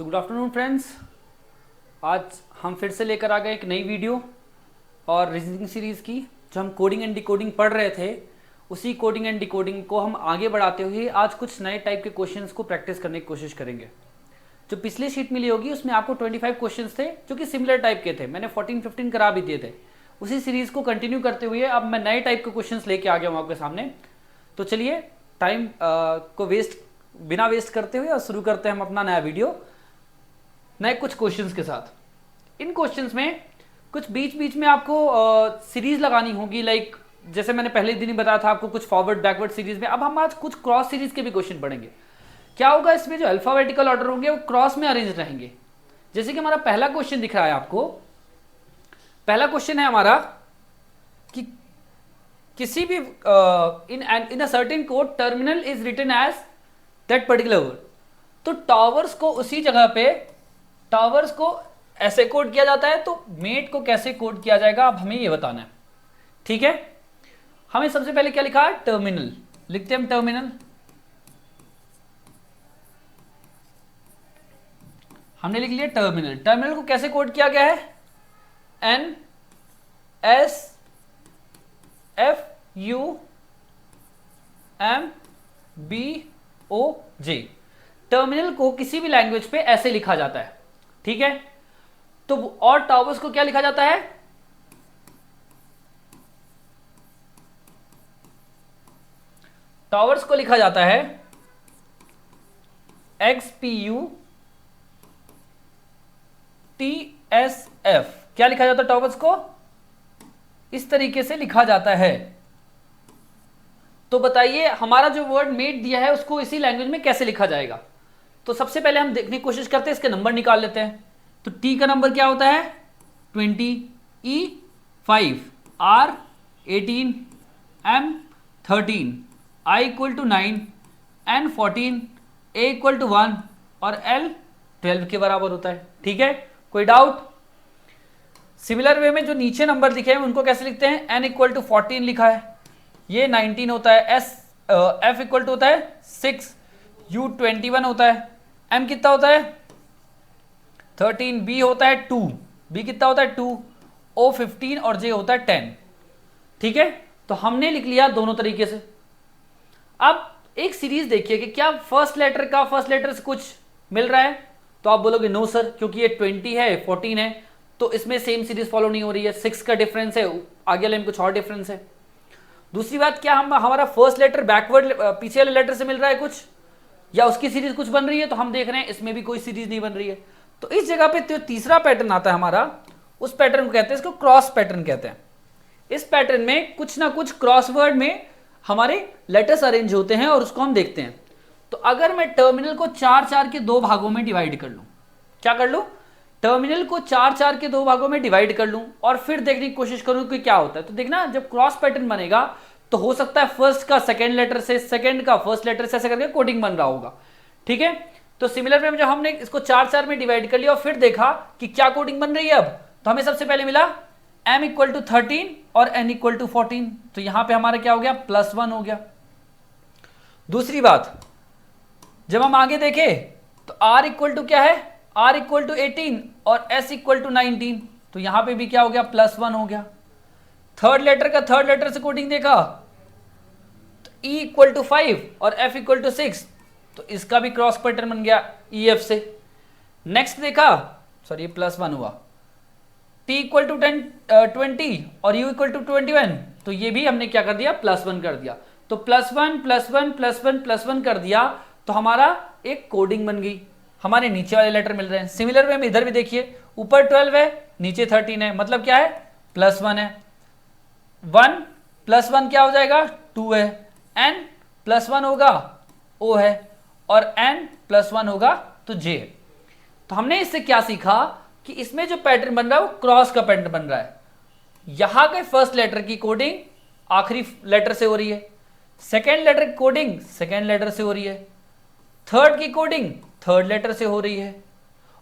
So good afternoon friends. आज हम फिर से लेकर आ गए एक नई वीडियो और रीजनिंग सीरीज़ की। जो हम कोडिंग एंड डिकोडिंग पढ़ रहे थे, उसी कोडिंग एंड डिकोडिंग को हम आगे बढ़ाते हुए आज कुछ नए टाइप के क्वेश्चंस को प्रैक्टिस करने की कोशिश करेंगे। जो पिछली शीट मिली होगी उसमें आपको 25 क्वेश्चंस थे जो कि सिमिलर टाइप के थे। मैंने 14-15 करा भी दिए थे। उसी सीरीज़ को कंटिन्यू करते हुए अब मैं नए टाइप के क्वेश्चंस लेके आ गया हूँ आपके सामने। तो चलिए टाइम को बिना वेस्ट करते हुए और शुरू करते हैं हम अपना नया वीडियो नए कुछ क्वेश्चंस के साथ। इन क्वेश्चंस में कुछ बीच बीच में आपको सीरीज लगानी होगी, लाइक जैसे मैंने पहले दिन ही बताया था आपको कुछ फॉरवर्ड बैकवर्ड सीरीज में। अब हम आज कुछ क्रॉस सीरीज के भी क्वेश्चन पढ़ेंगे। क्या होगा इसमें, जो अल्फाबेटिकल ऑर्डर होंगे वो क्रॉस में अरेंज रहेंगे। जैसे कि हमारा पहला क्वेश्चन दिख रहा है आपको। पहला क्वेश्चन है हमारा कि किसी भी in a certain code terminal is written as that particular word. तो टावर्स को उसी जगह पे टावर्स को ऐसे कोड किया जाता है, तो मेट को कैसे कोड किया जाएगा अब हमें ये बताना है। ठीक है, हमें सबसे पहले क्या लिखा है, टर्मिनल लिखते हैं हम। टर्मिनल हमने लिख लिया टर्मिनल। टर्मिनल को कैसे कोड किया गया है, N S F U M B O J। Terminal को किसी भी लैंग्वेज पे ऐसे लिखा जाता है। ठीक है, तो और टावर्स को क्या लिखा जाता है, टावर्स को लिखा जाता है XPU TSF। क्या लिखा जाता है, टावर्स को इस तरीके से लिखा जाता है। तो बताइए हमारा जो वर्ड मेट दिया है उसको इसी लैंग्वेज में कैसे लिखा जाएगा। तो सबसे पहले हम देखने की कोशिश करते हैं, इसके नंबर निकाल लेते हैं। तो T का नंबर क्या होता है 20, E 5, R 18, M 13, I equal to 9, N 14, A equal to 1 और L 12 के बराबर होता है। ठीक है, कोई डाउट। सिमिलर वे में जो नीचे नंबर लिखे हैं उनको कैसे लिखते हैं, N इक्वल टू 14 लिखा है, ये 19 होता है। F इक्वल टू होता है 6, U 21 होता है, M कितना होता है 13, B होता है 2, B कितना होता है 2, O 15 और J होता है 10। ठीक है, तो हमने लिख लिया दोनों तरीके से। अब एक सीरीज देखिए कि क्या फर्स्ट लेटर से कुछ मिल रहा है। तो आप बोलोगे नो सर, क्योंकि ये 20 है 14 है तो इसमें सेम सीरीज फॉलो नहीं हो रही है। 6 का डिफरेंस है, आगे वाले में कुछ और डिफरेंस है। दूसरी बात, क्या हमारा फर्स्ट लेटर बैकवर्ड पीछे वाले लेटर से मिल रहा है कुछ, या उसकी सीरीज कुछ बन रही है। तो हम देख रहे हैं इसमें भी कोई सीरीज नहीं बन रही है। तो इस जगह पे जो तीसरा पैटर्न आता है हमारा, उस पैटर्न को कहते हैं, इसको क्रॉस पैटर्न कहते हैं। इस पैटर्न में कुछ ना कुछ क्रॉसवर्ड में हमारे लेटर्स अरेंज होते हैं और उसको हम देखते हैं। तो अगर मैं टर्मिनल को 4-4 के दो भागों में डिवाइड कर लूं, क्या कर लूं, टर्मिनल को 4-4 के दो भागों में डिवाइड कर लूं और फिर देखने की कोशिश करूं कि क्या होता है। तो देखना, जब क्रॉस पैटर्न बनेगा तो हो सकता है फर्स्ट का सेकंड लेटर से, सेकंड का फर्स्ट लेटर से, ऐसे करके कोडिंग बन रहा होगा। ठीक है, तो सिमिलर में जब हमने इसको 4-4 में डिवाइड कर लिया और फिर देखा कि क्या कोडिंग बन रही है, अब तो हमें सबसे पहले मिला M इक्वल टू 13 और N इक्वल टू 14। तो यहां पे हमारा क्या हो गया, +1 हो गया। दूसरी बात, जब हम आगे देखें तो R इक्वल टू क्या है, R इक्वल टू 18 और S इक्वल टू 19। तो यहां पे भी क्या हो गया, +1 हो गया। थर्ड लेटर से कोडिंग देखा तो E इक्वल टू 5 और F इक्वल टू 6, तो इसका भी क्रॉस पैटर्न बन गया EF से। नेक्स्ट देखा, सॉरी ये +1 हुआ, T इक्वल टू 20 और U इक्वल टू 21, तो ये भी हमने क्या कर दिया, +1 कर दिया। तो +1 कर दिया तो हमारा एक कोडिंग बन गई, हमारे नीचे वाले लेटर मिल रहे हैं। सिमिलर वे में इधर भी देखिए, ऊपर 12 है नीचे 13 है, मतलब क्या है, +1 है। 1 + 1 क्या हो जाएगा, 2 है। N +1 होगा, O है, और N +1 होगा तो J है। तो हमने इससे क्या सीखा कि इसमें जो पैटर्न बन रहा है वो क्रॉस का पैटर्न बन रहा है। यहां के फर्स्ट लेटर की कोडिंग आखिरी लेटर से हो रही है, सेकेंड लेटर की कोडिंग सेकेंड लेटर से हो रही है, थर्ड की कोडिंग थर्ड लेटर से हो रही है,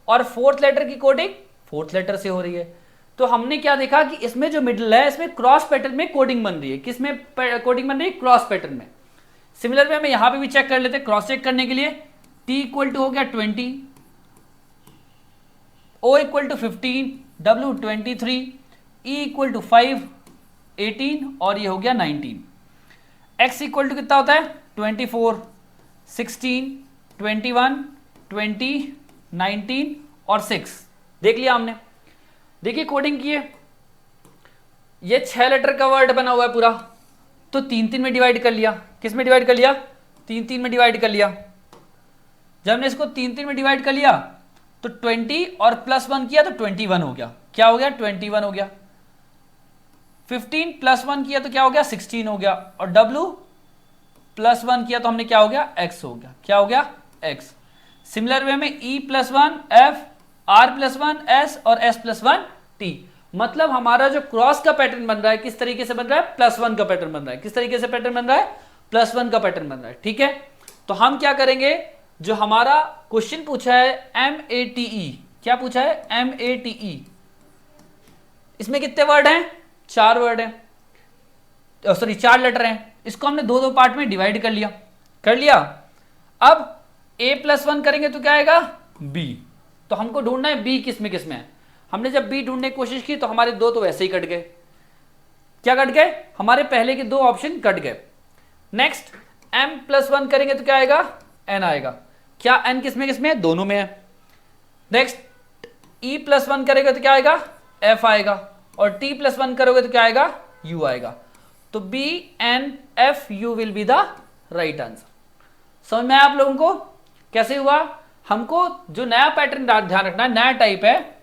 और फोर्थ लेटर की कोडिंग फोर्थ लेटर से हो रही है। तो हमने क्या देखा कि इसमें जो मिडिल है इसमें क्रॉस पैटर्न में कोडिंग बन रही है। किसमें कोडिंग बन रही है, क्रॉस पैटर्न में। सिमिलर वे में यहां पे भी चेक कर लेते हैं क्रॉस चेक करने के लिए। t इक्वल टू हो गया 20, O equal to 15, W 23, E equal to 5 18 और ये हो गया 19। X इक्वल टू कितना होता है 24, 16, 21, 20, 19 और 6। देख लिया हमने। देखिए कोडिंग की है, ये 6 लेटर का वर्ड बना हुआ है पूरा, तो 3-3 में डिवाइड कर लिया। किस में डिवाइड कर लिया? 3-3 में डिवाइड कर लिया। जब हमने इसको 3-3 में डिवाइड कर लिया तो 20 और +1 किया तो 21 हो गया। क्या हो गया? 21 हो गया। 15 +1 किया तो क्या हो गया? 16 हो गया। और W +1 किया तो हमने क्या हो गया? X हो गया। क्या हो गया? X। सिमिलर वे में E +1 F, R +1 S और S +1 T। मतलब हमारा जो क्रॉस का पैटर्न बन रहा है किस तरीके से बन रहा है? +1 का पैटर्न बन रहा है। किस तरीके से पैटर्न बन रहा है? +1 का पैटर्न बन रहा है। ठीक है, तो हम क्या करेंगे, जो हमारा क्वेश्चन पूछा है MATE, क्या पूछा है? MATE। इसमें कितने वर्ड हैं? 4 वर्ड हैं, सॉरी 4 लेटर हैं। इसको हमने 2-2 पार्ट में डिवाइड कर लिया। कर लिया। अब A +1 करेंगे तो क्या आएगा? B। तो हमको ढूंढना है B किस में है। हमने जब B ढूंढने की कोशिश की तो हमारे 2 तो वैसे ही कट गए। क्या कट गए? हमारे पहले के 2 ऑप्शन कट गए। नेक्स्ट M +1 करेंगे तो क्या आएगा? N आएगा। क्या N किस में है? दोनों में है। नेक्स्ट E +1 करेंगे तो क्या आएगा? F आएगा। और T +1 करोगे तो क्या आएगा? U आएगा। तो B N F U will be the right answer. समझ में आया आप लोगों को? कैसे हुआ? हमको जो नया पैटर्न ध्यान रखना है, नया टाइप है,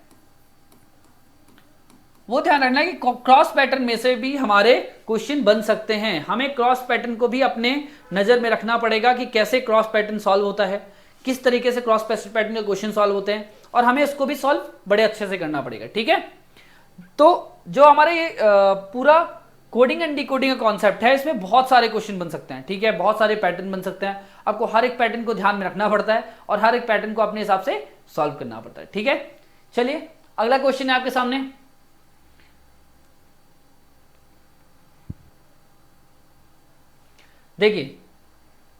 वो ध्यान रखना है कि क्रॉस पैटर्न में से भी हमारे क्वेश्चन बन सकते हैं। हमें क्रॉस पैटर्न को भी अपने नजर में रखना पड़ेगा कि कैसे क्रॉस पैटर्न सॉल्व होता है, किस तरीके से क्रॉस पैटर्न के क्वेश्चन सॉल्व होते हैं, और हमें इसको भी सॉल्व बड़े अच्छे से करना पड़ेगा। ठीक है, तो जो हमारा ये पूरा कोडिंग एंड डिकोडिंग का कॉन्सेप्ट है, इसमें बहुत सारे क्वेश्चन बन सकते हैं। ठीक है, बहुत सारे पैटर्न बन सकते हैं। आपको हर एक पैटर्न को ध्यान में रखना पड़ता है और हर एक पैटर्न को अपने हिसाब से सॉल्व करना पड़ता है। ठीक है, चलिए अगला क्वेश्चन है आपके सामने। देखिए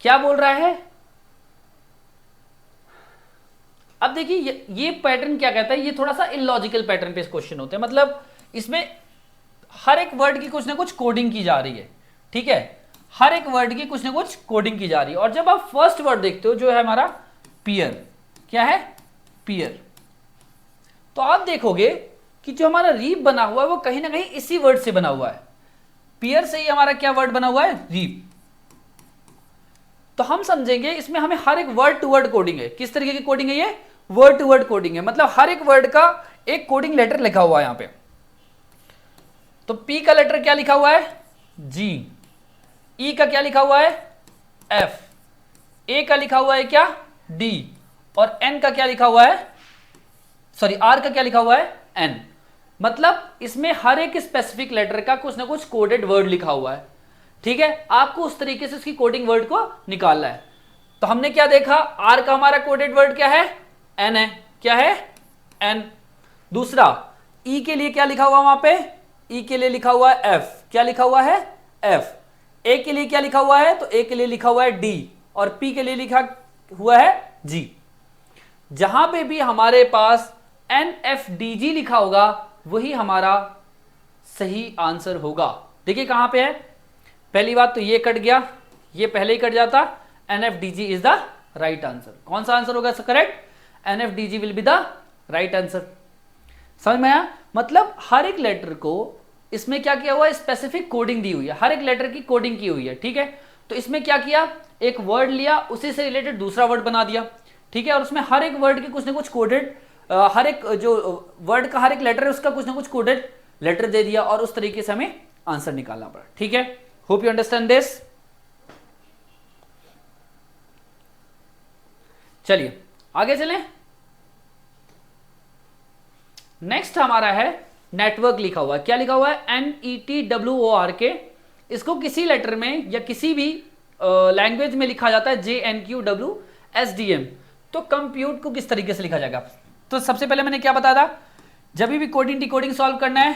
क्या बोल रहा है। अब देखिए ये पैटर्न क्या कहता है, ये थोड़ा सा इलॉजिकल पैटर्न पे क्वेश्चन होते हैं। मतलब इसमें हर एक वर्ड की कुछ ना कुछ कोडिंग की जा रही है। ठीक है, हर एक वर्ड की कुछ ना कुछ कोडिंग की जा रही है। और जब आप फर्स्ट वर्ड देखते हो जो है हमारा पियर, क्या है? पियर, तो आप देखोगे कि जो हमारा रीप बना हुआ है वो कहीं ना कहीं इसी वर्ड से बना हुआ है। पियर से ही हमारा क्या वर्ड बना हुआ है? रीप। तो हम समझेंगे इसमें हमें हर एक वर्ड टू वर्ड कोडिंग है। किस तरीके की कोडिंग है ये? वर्ड टू वर्ड कोडिंग है। मतलब हर एक वर्ड का एक कोडिंग लेटर लिखा हुआ है यहां पे। तो P का लेटर क्या लिखा हुआ है? G। E का क्या लिखा हुआ है? F। A का लिखा हुआ है क्या? D। और N का क्या लिखा हुआ है? सॉरी, R का क्या लिखा हुआ है? N। मतलब इसमें हर एक स्पेसिफिक लेटर का कुछ ना कुछ कोडेड वर्ड लिखा हुआ है। ठीक है, आपको उस तरीके से उसकी कोडिंग वर्ड को निकालना है। तो हमने क्या देखा? R का हमारा कोडेड वर्ड क्या है? N है। क्या है? N। दूसरा E के लिए क्या लिखा हुआ वहां पे? E के लिए लिखा हुआ है F। क्या लिखा हुआ है? F। A के लिए क्या लिखा हुआ है? तो A के लिए लिखा हुआ है D। और P के लिए लिखा हुआ है G। जहां पे भी हमारे पास NFDG लिखा होगा वही हमारा सही आंसर होगा। देखिए कहां पे है। पहली बात तो ये कट गया, ये पहले ही कट जाता। NFDG is the right answer. कौन सा आंसर होगा correct? NFDG will be the right answer. समझ में आया? मतलब हर एक लेटर को इसमें क्या किया हुआ है? स्पेसिफिक कोडिंग दी हुई है। हर एक लेटर की कोडिंग की हुई है। ठीक है, तो इसमें क्या किया? एक वर्ड लिया, उसी से रिलेटेड दूसरा वर्ड बना दिया। ठीक है, और उसमें हर एक वर्ड की कुछ ना कुछ कोडेड, हर एक जो वर्ड का हर एक लेटर है उसका कुछ ना कुछ कोडेड लेटर दे दिया और उस तरीके से हमें आंसर निकालना पड़ा। ठीक है, होप यू अंडरस्टैंड दिस। चलिए आगे चलें। नेक्स्ट हमारा है नेटवर्क लिखा हुआ है। क्या लिखा हुआ है? NETWORK। इसको किसी लेटर में या किसी भी लैंग्वेज में लिखा जाता है JNQWSDM। तो कंप्यूट को किस तरीके से लिखा जाएगा? तो सबसे पहले मैंने क्या बताया था, जब भी कोडिंग डिकोडिंग सॉल्व करना है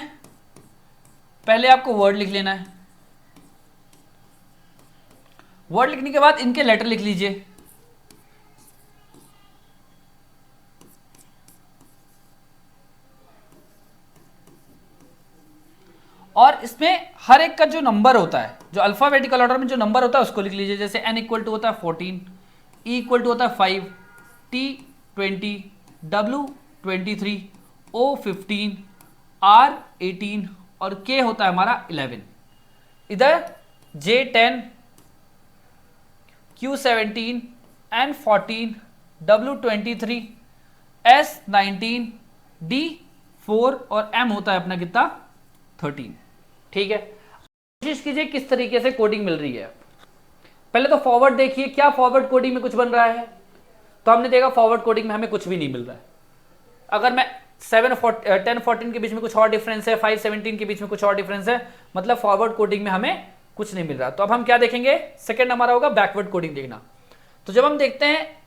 पहले आपको वर्ड लिख लेना है। वर्ड लिखने के बाद इनके लेटर लिख लीजिए। और इसमें हर एक का जो नंबर होता है, जो अल्फाबेटिकल ऑर्डर में जो नंबर होता है उसको लिख लीजिए। जैसे n इक्वल टू होता है 14, E इक्वल टू होता है 5, T 20, W 23, O 15, R 18 और K होता है हमारा 11। इधर J 10, Q 17, N 14, W 23, S 19, D 4 और M होता है अपना कितना 13। ठीक है, कोशिश कीजिए किस तरीके से कोडिंग मिल रही है। पहले तो फॉरवर्ड देखिए, क्या फॉरवर्ड कोडिंग में कुछ बन रहा है? तो हमने देखा फॉरवर्ड कोडिंग में हमें कुछ भी नहीं मिल रहा है। अगर मैं 10 14 के बीच में कुछ और डिफरेंस है, 5 17 के बीच में कुछ और डिफरेंस है, मतलब फॉरवर्ड कोडिंग में हमें कुछ नहीं मिल रहा। तो अब हम क्या देखेंगे? सेकेंड हमारा होगा बैकवर्ड कोडिंग देखना। तो जब हम देखते हैं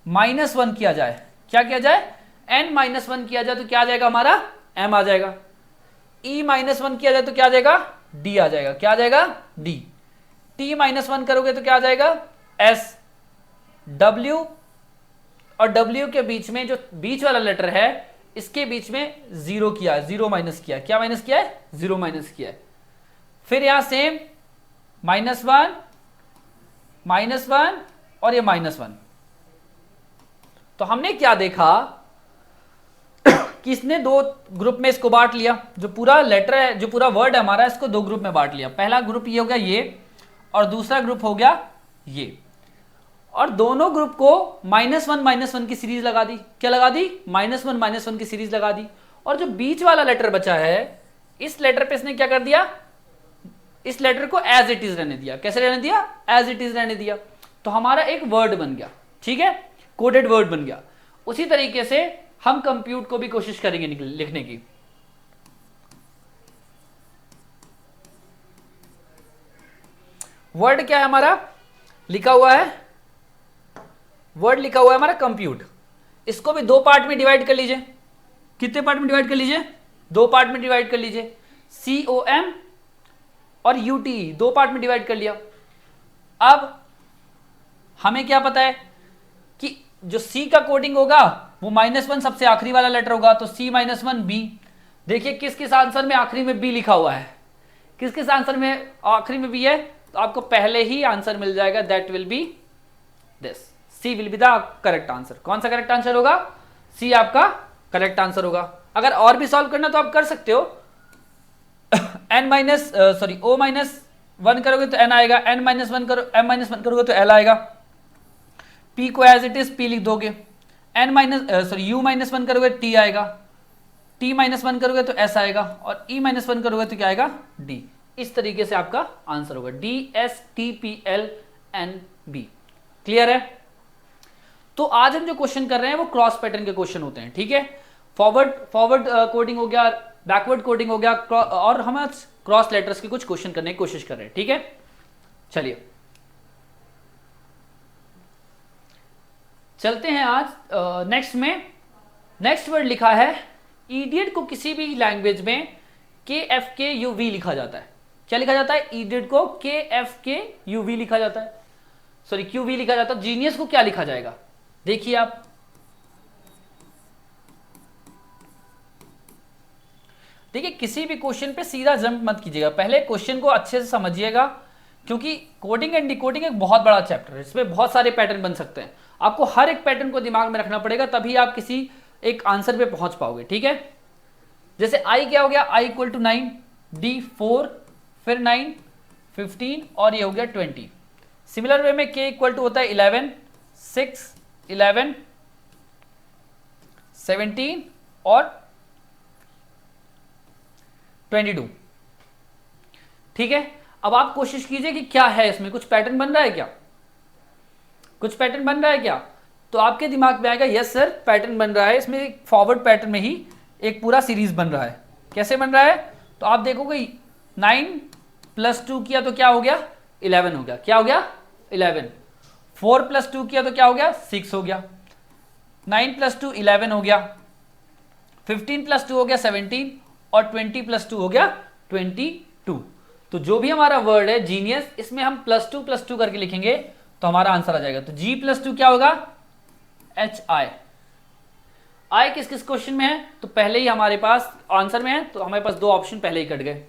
n-1 किया जाए, क्या किया जाए? n-1 किया जाए तो क्या आ जाएगा हमारा? m आ जाएगा। e-1 किया जाए तो क्या आ जाएगा? d आ जाएगा। क्या आ जाएगा? d। t-1 करोगे तो क्या आ जाएगा? s। w और w के बीच में जो बीच वाला लेटर है, इसके बीच में 0 किया, 0 माइनस किया। क्या माइनस किया है? 0 माइनस किया है। फिर यहां सेम -1 -1 और ये -1। तो हमने क्या देखा कि इसने दो ग्रुप में इसको बांट लिया। जो पूरा लेटर है, जो पूरा वर्ड है हमारा, इसको दो ग्रुप में बांट लिया। पहला ग्रुप ये हो गया ये, और दूसरा ग्रुप हो गया ये। और दोनों ग्रुप को -1 की सीरीज लगा दी। क्या लगा दी? -1 की सीरीज लगा दी। और जो बीच वाला लेटर बचा है, इस लेटर पे इसने क्या कर दिया? इस लेटर को एज इट इज रहने दिया। कैसे रहने दिया? एज इट इज रहने दिया। तो हमारा एक वर्ड बन गया। ठीक है, कोडेड वर्ड बन गया। उसी तरीके से हम कंप्यूट को भी कोशिश करेंगे लिखने की। वर्ड क्या है हमारा? लिखा हुआ है, वर्ड लिखा हुआ है हमारा कंप्यूट। इसको भी दो पार्ट में डिवाइड कर लीजिए। कितने पार्ट में डिवाइड कर लीजिए? दो पार्ट में डिवाइड कर लीजिए। COM और UTE दो पार्ट में डिवाइड कर लिया। अब हमें क्या पता है कि जो C का कोडिंग होगा वो -1 सबसे आखिरी वाला लेटर होगा, तो C-1 B। देखिए किस किस आंसर में आखिरी में B लिखा हुआ है, किस किस आंसर में आखिरी में B है, तो आपको पहले ही आंसर मिल जाएगा। That will be this, C will be the correct answer. कौन सा करेक्ट आंसर होगा? C आपका करेक्ट आंसर होगा। अगर और भी सॉल्व करना तो आप कर सकते हो। O-1 करोगे तो N आएगा, N-1 करो, M-1 करोगे तो L आएगा। P को एज इट इज P लिख दोगे। U-1 करोगे T आएगा, T-1 करोगे तो S आएगा, और E-1 करोगे तो क्या आएगा? D। इस तरीके से आपका आंसर होगा DSTPLNB। क्लियर है? तो आज हम जो क्वेश्चन कर रहे हैं वो क्रॉस पैटर्न के क्वेश्चन होते हैं। ठीक है, फॉरवर्ड कोडिंग हो गया, बैकवर्ड कोडिंग हो गया, और हम आज क्रॉस लेटर्स के कुछ क्वेश्चन करने की कोशिश कर रहे हैं। ठीक है, चलिए चलते हैं आज नेक्स्ट में। नेक्स्ट वर्ड लिखा है इडियट को किसी भी लैंग्वेज में KFKUV लिखा जाता है। क्या लिखा जाता है? इडियट को KFKUV लिखा जाता है, सॉरी QV लिखा जाता है। जीनियस को क्या लिखा जाएगा? देखिए आप, देखिए किसी भी क्वेश्चन पे सीधा जंप मत कीजिएगा, पहले क्वेश्चन को अच्छे से समझिएगा, क्योंकि कोडिंग एंड डिकोडिंग एक बहुत बड़ा चैप्टर है। इसमें बहुत सारे पैटर्न बन सकते हैं। आपको हर एक पैटर्न को दिमाग में रखना पड़ेगा, तभी आप किसी एक आंसर पे पहुंच पाओगे। ठीक है, जैसे I क्या हो गया? I इक्वल टू 9, D 4, फिर 9 15 और ये हो गया 20। सिमिलर वे में K इक्वल टू होता है 11, 6 11 17 और 22। ठीक है, अब आप कोशिश कीजिए कि क्या है इसमें, कुछ पैटर्न बन रहा है क्या? कुछ पैटर्न बन रहा है क्या? तो आपके दिमाग में आएगा यस सर पैटर्न बन रहा है। इसमें एक फॉरवर्ड पैटर्न में ही एक पूरा सीरीज बन रहा है। कैसे बन रहा है? तो आप देखोगे 9 + 2 किया तो क्या हो गया? 11 हो गया। क्या हो गया? 11। 4 + 2 किया तो क्या हो गया? 6 हो गया। 9 + 2 11 हो गया। 15 + 2 हो गया 17 और 20 + 2 हो गया 22। तो जो भी हमारा वर्ड है जीनियस, इसमें हम +2 + 2 करके लिखेंगे तो हमारा आंसर आ जाएगा। तो G + 2 क्या होगा? HI। आई किस किस क्वेश्चन में है, तो पहले ही हमारे पास आंसर में है, तो हमारे पास 2 ऑप्शन पहले ही कट गए,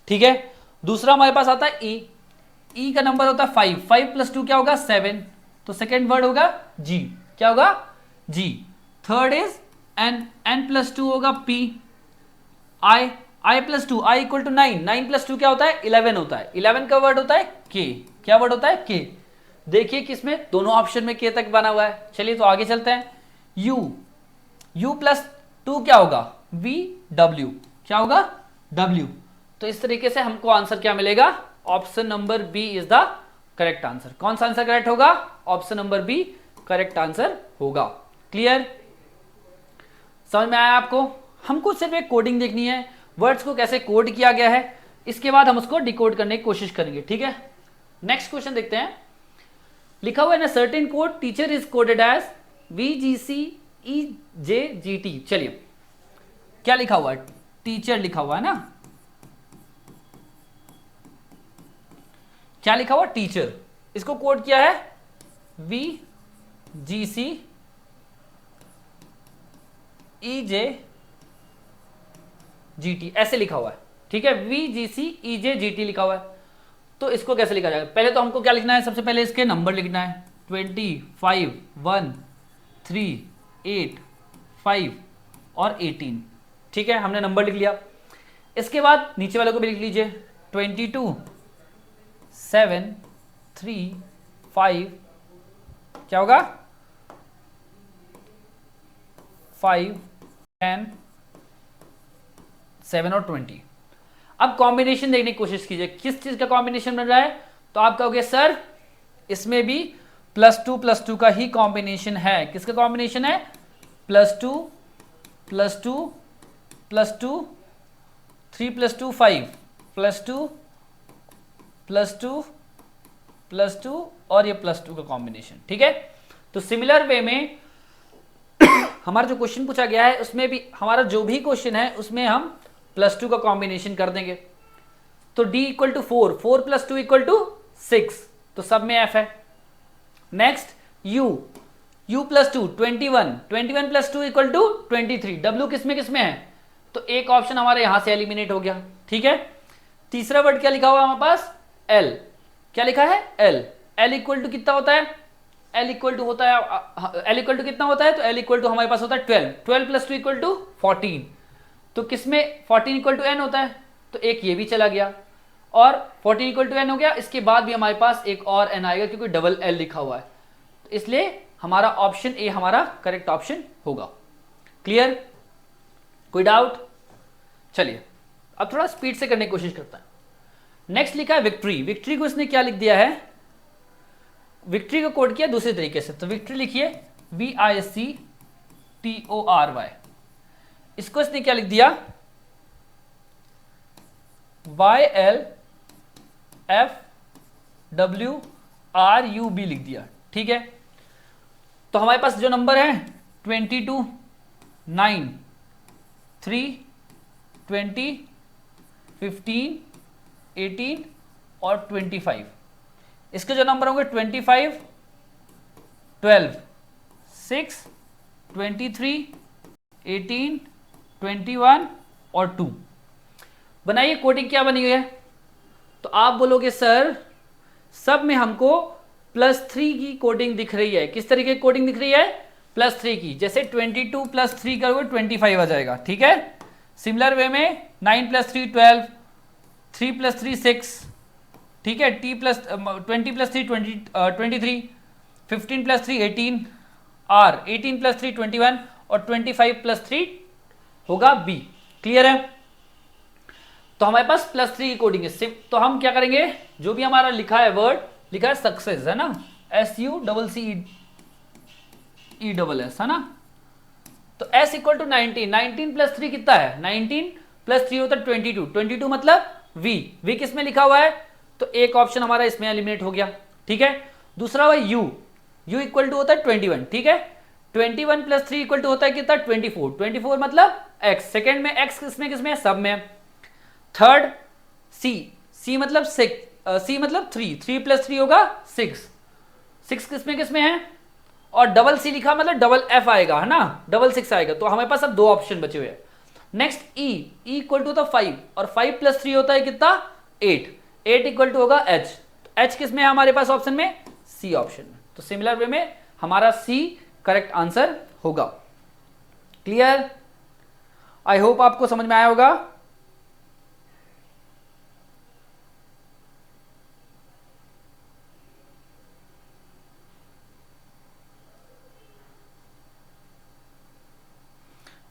ठीक है। दूसरा हमारे पास आता है ई, ई का नंबर होता है 5, 5 + 2 क्या होगा 7, तो सेकेंड वर्ड होगा जी, क्या होगा जी। थर्ड इज एन, एन + 2 होगा पी, आई, आई + 2, आई = 9, 9 + 2 क्या होता है 11 होता है, 11 का वर्ड होता है के, क्या वर्ड होता है के। देखिए किसमें, दोनों ऑप्शन में के तक बना हुआ है। चलिए तो आगे चलते हैं। यू, u + 2 क्या होगा वी डब्ल्यू, क्या होगा डब्ल्यू। तो इस तरीके से हमको आंसर क्या मिलेगा, option number B is the correct answer. कौन सा आंसर करेक्ट होगा, option number B correct answer होगा। क्लियर, समझ में आया आपको। हमको सिर्फ एक कोडिंग देखनी है, वर्ड्स को कैसे कोड किया गया है, इसके बाद हम उसको डिकोड करने की कोशिश करेंगे, ठीक है। नेक्स्ट क्वेश्चन देखते हैं। लिखा हुआ है ना, certain code teacher is coded as VGCEJGT। चलिए क्या लिखा हुआ है, टीचर लिखा हुआ है ना, क्या लिखा हुआ टीचर, इसको कोड किया है VGCEJGT, ऐसे लिखा हुआ है, ठीक है। VGCEJGT लिखा हुआ है, तो इसको कैसे लिखा जाएगा। पहले तो हमको क्या लिखना है, सबसे पहले इसके नंबर लिखना है 25, 1, 3, 8, 5 और 18, ठीक है। हमने नंबर लिख लिया। इसके बाद नीचे वाले को भी लिख लीजिए 22, 7, 3, 5, क्या होगा 5, 10, 7 और 20। अब कॉम्बिनेशन देखने की कोशिश कीजिए, किस चीज का कॉम्बिनेशन बन रहा है, तो आप कहोगे सर इसमें भी +2 + 2 का ही कॉम्बिनेशन है। किसका कॉम्बिनेशन है, +2 + 2 + 2, 3 + 2 5, +2 + 2 + 2 और ये +2 का कॉम्बिनेशन, ठीक है। तो सिमिलर वे में हमारा जो क्वेश्चन पूछा गया है उसमें भी, हमारा जो भी क्वेश्चन है उसमें हम +2 का कॉम्बिनेशन कर देंगे। तो D = 4, 4 + 2 = 6, तो सब में F है। नेक्स्ट U, U + 2 21, 21 + 2 = 23, W किसमें किसमें है, तो एक ऑप्शन हमारे यहां से एलिमिनेट हो गया, ठीक है। तीसरा वर्ड क्या लिखा हुआ है हमारे पास, L, क्या लिखा है L, L = कितना होता है, L = होता है L = कितना होता है, तो L = हमारे पास होता है 12, 12 + 2 = 14, तो किसमें 14 = n होता है, तो एक ये भी चला गया और 14 = n हो गया। इसके बाद भी हमारे पास एक और n आएगा क्योंकि डबल L लिखा हुआ है, तो इसलिए हमारा ऑप्शन ए हमारा करेक्ट ऑप्शन होगा। क्लियर, कोई डाउट। चलिए अब थोड़ा स्पीड से करने की कोशिश करता है। नेक्स्ट लिखा है विक्ट्री, विक्ट्री को इसने क्या लिख दिया है, विक्ट्री को कोड किया दूसरे तरीके से, तो विक्ट्री लिखिए VICTORY, इसको इसने क्या लिख दिया YLFWRUB लिख दिया, ठीक है। तो हमारे पास जो नंबर है 22, 9, 3, 20, 15, 18 और 25, इसके जो नंबर होंगे 25, 12, 6, 23, 18, 21 और 2। बनाइए कोडिंग क्या बनी हुई है, तो आप बोलोगे सर सब में हमको +3 की कोडिंग दिख रही है। किस तरीके की कोडिंग दिख रही है, +3 की, जैसे 22 + 3 करोगे 25 आ जाएगा, ठीक है। सिमिलर वे में 9 + 3 12, 3 + 3 6, ठीक है, 20 + 3 23, 15 + 3 18 और 18 + 3 21 और 25 + 3 होगा बी। क्लियर है, तो हमारे पास +3 की कोडिंग है। तो हम क्या करेंगे, जो भी हमारा लिखा है वर्ड, लिखा है सक्सेस है ना, SUCCESS है ना, तो S = 19, 19 + 3 कितना है, 19 + 3 होता है 22, 22 मतलब V किस में लिखा हुआ है, तो एक ऑप्शन हमारा इसमें एलिमिनेट हो गया, ठीक है। दूसरा हुआ U = होता है 21, ठीक है। 21 + 3 = होता है कितना 24, 24 मतलब X, सेकेंड में X किसमें सब में। थर्ड C मतलब 6, C मतलब 3, 3 + 3 होगा 6, 6 किसमें है, और डबल सी लिखा मतलब डबल एफ आएगा, है ना, डबल 6 आएगा। तो हमारे पास अब 2 ऑप्शन बचे हुए हैं। नेक्स्ट ई इक्वल टू था 5 और 5 + 3 होता है कितना 8, 8 इक्वल टू होगा एच। एच किस में है हमारे पास ऑप्शन में, सी ऑप्शन में। तो सिमिलर वे में हमारा सी करेक्ट आंसर होगा। क्लियर, आई होप आपको समझ में आया होगा।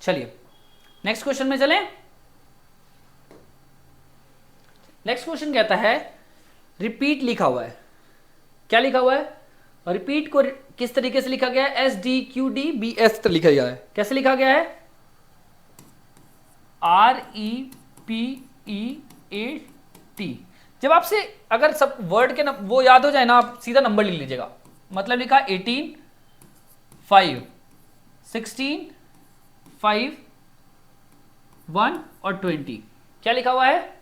चलिए नेक्स्ट क्वेश्चन में चलें। नेक्स्ट क्वेश्चन कहता है रिपीट लिखा हुआ है, क्या लिखा हुआ है, रिपीट को किस तरीके से लिखा गया है, SDQDBS लिखा गया है। कैसे लिखा गया है, REPEAT। जब आपसे अगर सब वर्ड के वो याद हो जाए ना, आप सीधा नंबर लिख लीजिएगा। मतलब लिखा 18, 5, 16, 5, 1 और 20। क्या लिखा हुआ है,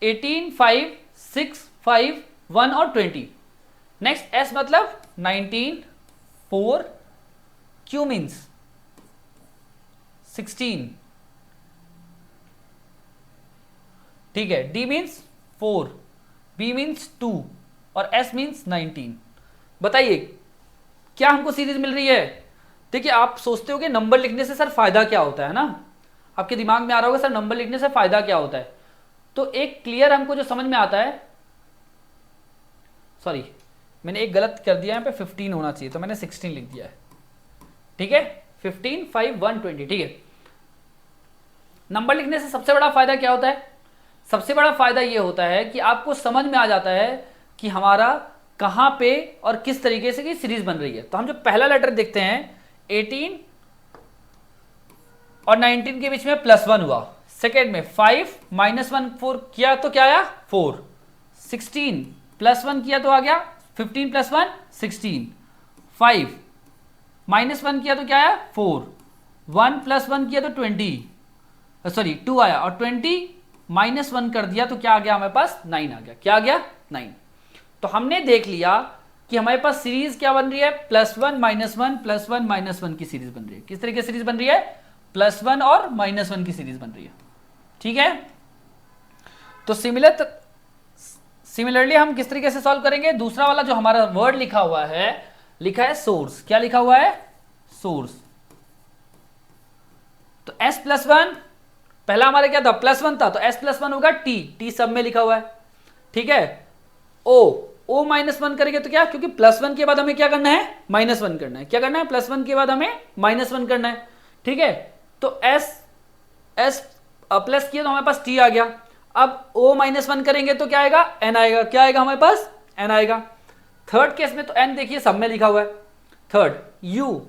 18, 5, 6, 5, 1 और 20। नेक्स्ट एस मतलब 19, 4, क्यू मीन्स 16, ठीक है, डी मीन्स 4, बी मीन्स 2 और एस मीन्स 19। बताइए क्या हमको सीरीज मिल रही है। देखिए आप सोचते हो कि नंबर लिखने से सर फायदा क्या होता है ना, आपके दिमाग में आ रहा होगा सर नंबर लिखने से फायदा क्या होता है। तो एक क्लियर हमको जो समझ में आता है, सॉरी मैंने एक गलत कर दिया, यहाँ पे 15 होना चाहिए तो मैंने 16 लिख दिया है, ठीक है, 15, 5, 1, 20, ठीक है। नंबर लिखने से सबसे बड़ा फायदा क्या होता है, सबसे बड़ा फायदा ये होता है कि आपको समझ में आ जाता है कि हमारा कहां पे और किस तरीके से की सीरीज बन रही है। तो हम जो पहला लेटर देखते हैं 18 और 19 के बीच में +1 हुआ, सेकेंड में 5 -1 4 किया तो क्या आया 4, 16 +1 किया तो आ गया 15 + 1 16, 5 -1 किया तो क्या आया 4, 1 + 1 किया तो 20, सॉरी 2 आया, और 20 -1 कर दिया तो क्या आ गया हमारे पास 9 आ गया। क्या आ गया 9। तो हमने देख लिया कि हमारे पास सीरीज क्या बन रही है, +1 -1 +1 -1 की सीरीज बन रही है। किस तरीके से सीरीज बन रही है, +1 और -1 की सीरीज बन रही है, ठीक है। तो सिमिलरली हम किस तरीके से सॉल्व करेंगे, दूसरा वाला जो हमारा वर्ड लिखा हुआ है, लिखा है सोर्स। क्या लिखा हुआ है, सोर्स। तो S+1 पहला हमारा क्या था +1 था, तो S+1 होगा T सब में लिखा हुआ है, ठीक है। O -1 करेंगे तो क्या, क्योंकि +1 के बाद हमें क्या करना है -1 करना है, क्या करना है +1 के बाद हमें -1 करना है, ठीक है। तो S प्लस किया तो हमारे पास T आ गया। अब O -1 करेंगे तो क्या आएगा N आएगा, क्या आएगा हमारे पास N आएगा। थर्ड केस में तो N देखिए सब में लिखा हुआ है। थर्ड U,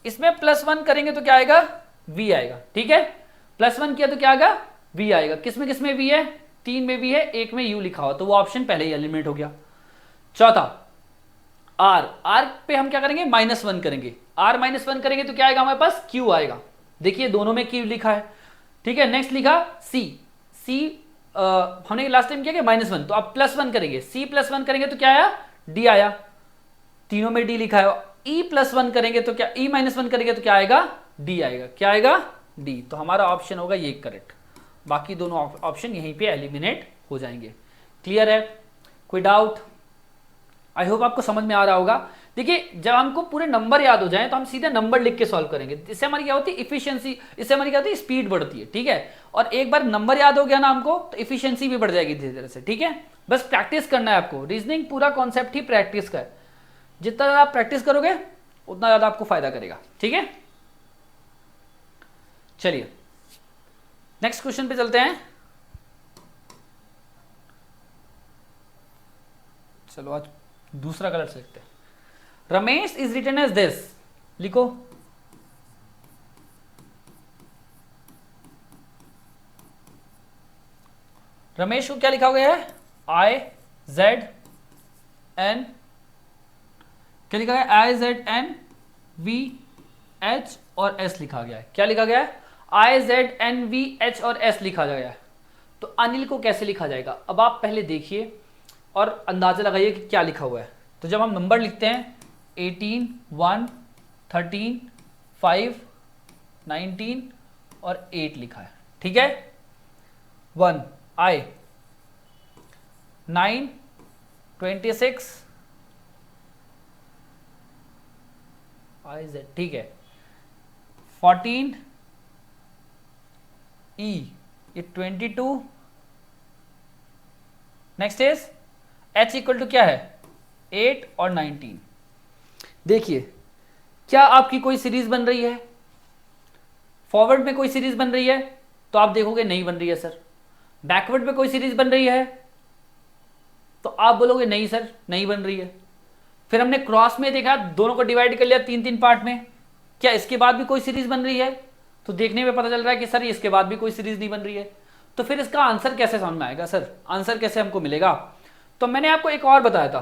इसमें +1 करेंगे तो क्या आएगा V आएगा, ठीक है। +1 किया तो क्या आएगा V आएगा। किसमें किसमें V है, 3 में V है, 1 में U लिखा हुआ, तो वो ऑप्शन पहले ही एलिमिनेट हो गया। चौथा R पे हम क्या करेंगे -1 करेंगे, R -1 करेंगे तो क्या आएगा हमारे पास Q आएगा। देखिए दोनों में Q लिखा है, ठीक है। नेक्स्ट लिखा C हमने लास्ट टाइम किया कि -1, तो अब +1 करेंगे, C +1 करेंगे तो क्या आया D आया, तीनों में D लिखा है। E +1 करेंगे तो क्या, E -1 करेंगे तो क्या आएगा D आएगा, क्या आएगा D। तो हमारा ऑप्शन होगा ये करेक्ट, बाकी दोनों ऑप्शन यहीं पे एलिमिनेट हो जाएंगे। क्लियर है, कोई डाउट। आई होप आपको समझ में आ रहा होगा। देखिए जब हमको पूरे नंबर याद हो जाए तो हम सीधे नंबर लिख के सॉल्व करेंगे, इससे हमारी क्या होती है इफिशियंसी, इससे हमारी क्या होती है स्पीड बढ़ती है, ठीक है। और एक बार नंबर याद हो गया ना हमको तो इफिशियंसी भी बढ़ जाएगी धीरे धीरे से, ठीक है। बस प्रैक्टिस करना है आपको, रीजनिंग पूरा कॉन्सेप्ट ही प्रैक्टिस का है। जितना ज्यादा आप प्रैक्टिस करोगे उतना ज्यादा आपको फायदा करेगा, ठीक है। चलिए नेक्स्ट क्वेश्चन पे चलते हैं। चलो आज दूसरा कलर से लिखते हैं। Ramesh is written as this, लिखो। रमेश को क्या लिखा गया है IZN, क्या लिखा गया IZNVH और S लिखा गया है। क्या लिखा गया है IZNVH और S लिखा गया है। तो अनिल को कैसे लिखा जाएगा, अब आप पहले देखिए और अंदाजा लगाइए कि क्या लिखा हुआ है। तो जब हम नंबर लिखते हैं 18, 1, 13, 5, 19 और 8 लिखा है, ठीक है। 1 I 9, 26 IZ, ठीक है। 14 E ये 22, next is H equal to क्या है 8 और 19। देखिए क्या आपकी कोई सीरीज बन रही है, फॉरवर्ड में कोई सीरीज बन रही है तो आप देखोगे नहीं बन रही है सर। बैकवर्ड में कोई सीरीज बन रही है तो आप बोलोगे नहीं सर नहीं बन रही है। फिर हमने क्रॉस में देखा, दोनों को डिवाइड कर लिया 3-3 पार्ट में, क्या इसके बाद भी कोई सीरीज बन रही है, तो देखने में पता चल रहा है कि सर इसके बाद भी कोई सीरीज नहीं बन रही है। तो फिर इसका आंसर कैसे समझ में आएगा सर, आंसर कैसे हमको मिलेगा। तो मैंने आपको एक और बताया था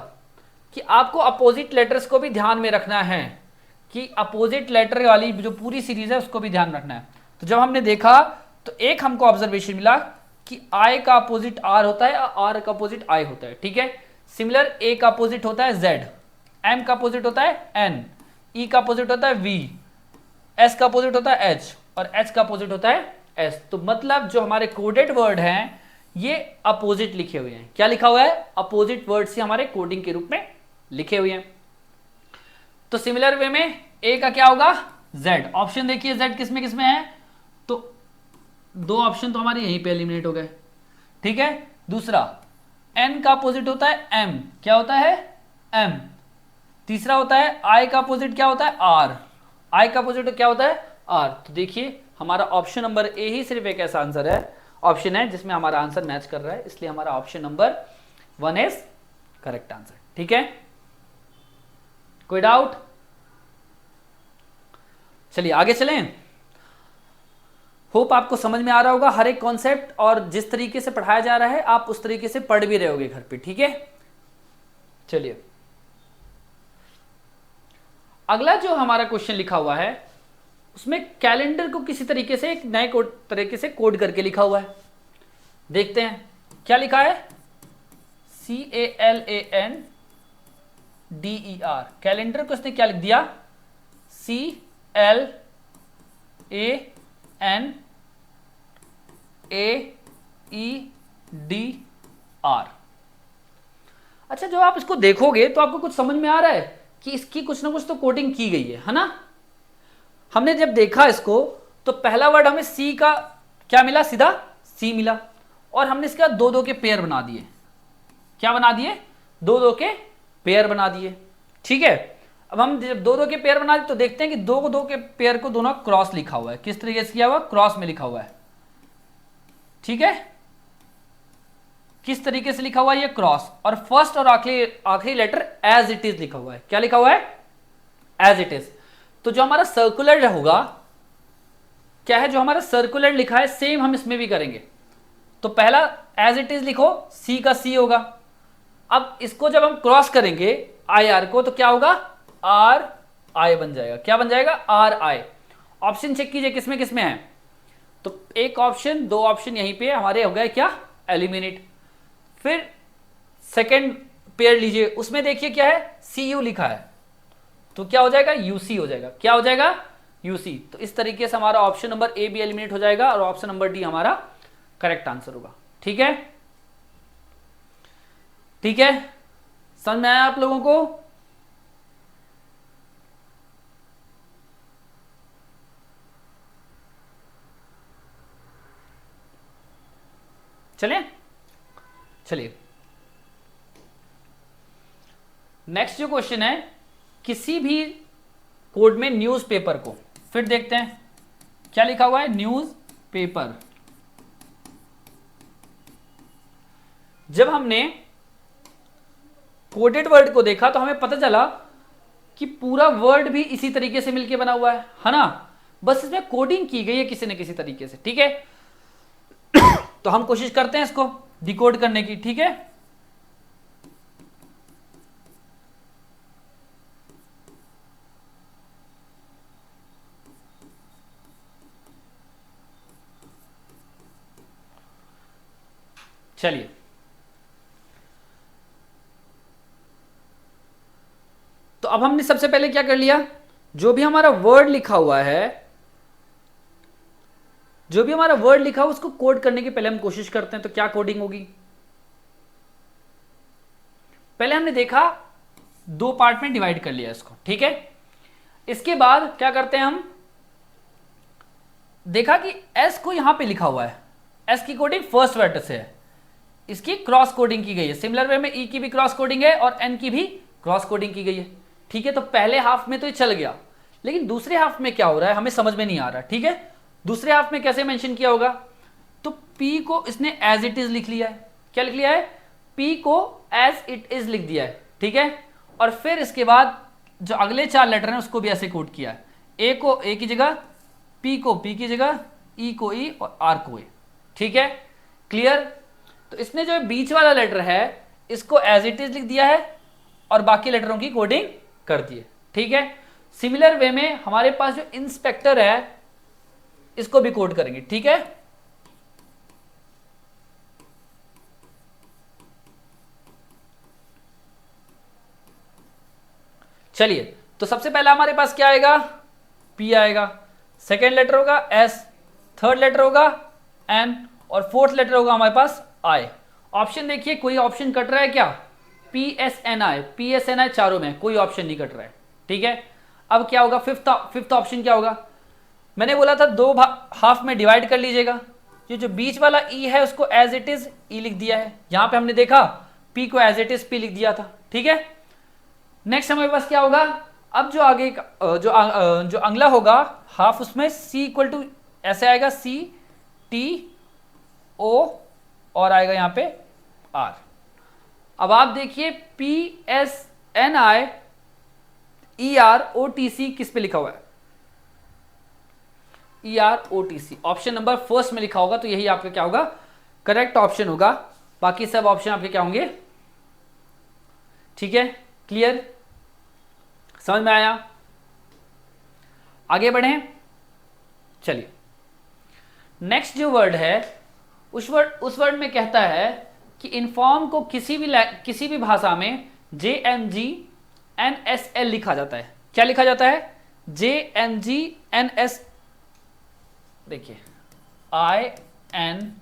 कि आपको अपोजिट लेटर्स को भी ध्यान में रखना है, कि अपोजिट लेटर वाली जो पूरी सीरीज है उसको भी ध्यान रखना है। तो जब हमने देखा तो एक हमको ऑब्जर्वेशन मिला कि I का अपोजिट R होता है और R का अपोजिट I होता है, ठीक है। सिमिलर A का अपोजिट होता है Z, M का अपोजिट होता है N, E का अपोजिट होता है V, S का अपोजिट होता है H और H का अपोजिट होता है S। तो मतलब जो हमारे कोडेड वर्ड हैं ये अपोजिट लिखे हुए हैं। क्या लिखा हुआ है, अपोजिट वर्ड से हमारे कोडिंग के रूप में लिखे हुए हैं। तो सिमिलर वे में A का क्या होगा Z। ऑप्शन देखिए Z किस में है, तो दो ऑप्शन तो हमारे यहीं पे एलिमिनेट हो गए, ठीक है। दूसरा N का अपोजिट होता है M, क्या होता है M। तीसरा होता है I का अपोजिट क्या होता है R, I का अपोजिट क्या होता है R। तो देखिए हमारा ऑप्शन नंबर ए ही सिर्फ एक ऐसा आंसर है, ऑप्शन है जिसमें हमारा आंसर मैच कर रहा है, इसलिए हमारा option number 1 is correct answer, ठीक है। कोई डाउट, चलिए आगे चलें। होप आपको समझ में आ रहा होगा हर एक कॉन्सेप्ट, और जिस तरीके से पढ़ाया जा रहा है आप उस तरीके से पढ़ भी रहे होगे घर पे, ठीक है। चलिए अगला जो हमारा क्वेश्चन लिखा हुआ है उसमें कैलेंडर को किसी तरीके से एक नए तरीके से कोड करके लिखा हुआ है। देखते हैं क्या लिखा है, CALANDER, कैलेंडर को इसने क्या लिख दिया CLANAEDR। अच्छा जब आप इसको देखोगे तो आपको कुछ समझ में आ रहा है कि इसकी कुछ ना कुछ तो कोडिंग की गई है ना। हमने जब देखा इसको तो पहला वर्ड हमें सी का क्या मिला, सीधा सी मिला, और हमने इसका दो दो के पेयर बना दिए। क्या बना दिए, दो दो के पेयर बना दिए, ठीक है। अब हम जब दो दो के पेयर बना दिए तो देखते हैं कि दो दो के पेयर को दोनों क्रॉस लिखा हुआ है। किस तरीके से किया हुआ, क्रॉस में लिखा हुआ है, ठीक है। किस तरीके से लिखा हुआ है ये क्रॉस, और फर्स्ट और आखिरी लेटर एज इट इज लिखा हुआ है। क्या लिखा हुआ है, एज इट इज। तो जो हमारा सर्कुलर होगा क्या है, जो हमारा सर्कुलर लिखा है सेम हम इसमें भी करेंगे। तो पहला एज इट इज लिखो, सी का सी होगा। अब इसको जब हम क्रॉस करेंगे आई आर को तो क्या होगा, आर आई बन जाएगा। क्या बन जाएगा, आर आई। ऑप्शन चेक कीजिए किसमें है, तो एक ऑप्शन दो ऑप्शन यहीं पे हमारे हो गए क्या, एलिमिनेट। फिर सेकेंड पेयर लीजिए, उसमें देखिए क्या है, सी यू लिखा है, तो क्या हो जाएगा, यूसी हो जाएगा। क्या हो जाएगा, यूसी। तो इस तरीके से हमारा ऑप्शन नंबर ए भी एलिमिनेट हो जाएगा और ऑप्शन नंबर डी हमारा करेक्ट आंसर होगा, ठीक है। ठीक है, समझ में आया आप लोगों को। चलिए नेक्स्ट जो क्वेश्चन है, किसी भी कोड में न्यूज़पेपर को, फिर देखते हैं क्या लिखा हुआ है, न्यूज़पेपर। जब हमने कोडेड वर्ड को देखा तो हमें पता चला कि पूरा वर्ड भी इसी तरीके से मिलके बना हुआ है ना, बस इसमें कोडिंग की गई है किसी न किसी तरीके से, ठीक है। तो हम कोशिश करते हैं इसको डिकोड करने की, ठीक है। चलिए तो अब हमने सबसे पहले क्या कर लिया, जो भी हमारा वर्ड लिखा हुआ है, जो भी हमारा वर्ड लिखा हुआ उसको कोड करने की पहले हम कोशिश करते हैं। तो क्या कोडिंग होगी, पहले हमने देखा दो पार्ट में डिवाइड कर लिया इसको, ठीक है। इसके बाद क्या करते हैं हम, देखा कि एस को यहां पे लिखा हुआ है, एस की कोडिंग फर्स्ट वर्ड से है, इसकी क्रॉस कोडिंग की गई है। सिमिलर वे में ई की भी क्रॉस कोडिंग है और एन की भी क्रॉस कोडिंग की गई है, ठीक है। तो पहले हाफ में तो ये चल गया, लेकिन दूसरे हाफ में क्या हो रहा है हमें समझ में नहीं आ रहा, ठीक है। दूसरे हाफ में कैसे मेंशन किया होगा, तो पी को इसने एज इट इज लिख लिया है। क्या लिख लिया है, पी को एज इट इज लिख दिया है, ठीक है। और फिर इसके बाद जो अगले चार लेटर हैं उसको भी ऐसे कोड किया है, ए को ए की जगह, पी को पी की जगह, ई को ई और आर को ए, ठीक है। क्लियर। तो इसने जो बीच वाला लेटर है इसको एज इट इज लिख दिया है और बाकी लेटरों की कोडिंग कर दी है, ठीक है। सिमिलर वे में हमारे पास जो इंस्पेक्टर है इसको भी कोड करेंगे, ठीक है। चलिए, तो सबसे पहला हमारे पास क्या आएगा, पी आएगा, सेकेंड लेटर होगा एस, थर्ड लेटर होगा एन और फोर्थ लेटर होगा हमारे पास आई। ऑप्शन देखिए, कोई ऑप्शन कट रहा है क्या, पी एस एन आई चारों में कोई ऑप्शन नहीं कट रहा है, ठीक है। अब क्या होगा, फिफ्थ ऑप्शन क्या होगा, मैंने बोला था दो हाफ में डिवाइड कर लीजिएगा। ये जो बीच वाला ई है उसको एज इट इज ई लिख दिया है, यहां पे हमने देखा पी को एज इट इज पी लिख दिया था, ठीक है। नेक्स्ट हमारे पास क्या होगा, अब जो आगे जो अगला होगा हाफ, उसमें सी इक्वल टू ऐसे आएगा, सी टी ओ और आएगा यहां पे आर। अब आप देखिए P S N I E R O T C किस पे लिखा हुआ है, E R O T C option number first में लिखा होगा, तो यही आपका क्या होगा, करेक्ट ऑप्शन होगा। बाकी सब ऑप्शन आपके क्या होंगे, ठीक है। क्लियर, समझ में आया, आगे बढ़ें। चलिए, नेक्स्ट जो वर्ड है उस वर्ड में कहता है कि इनफॉर्म को किसी भी भाषा में J N G N S L लिखा जाता है। क्या लिखा जाता है, J N G N S, देखिए I N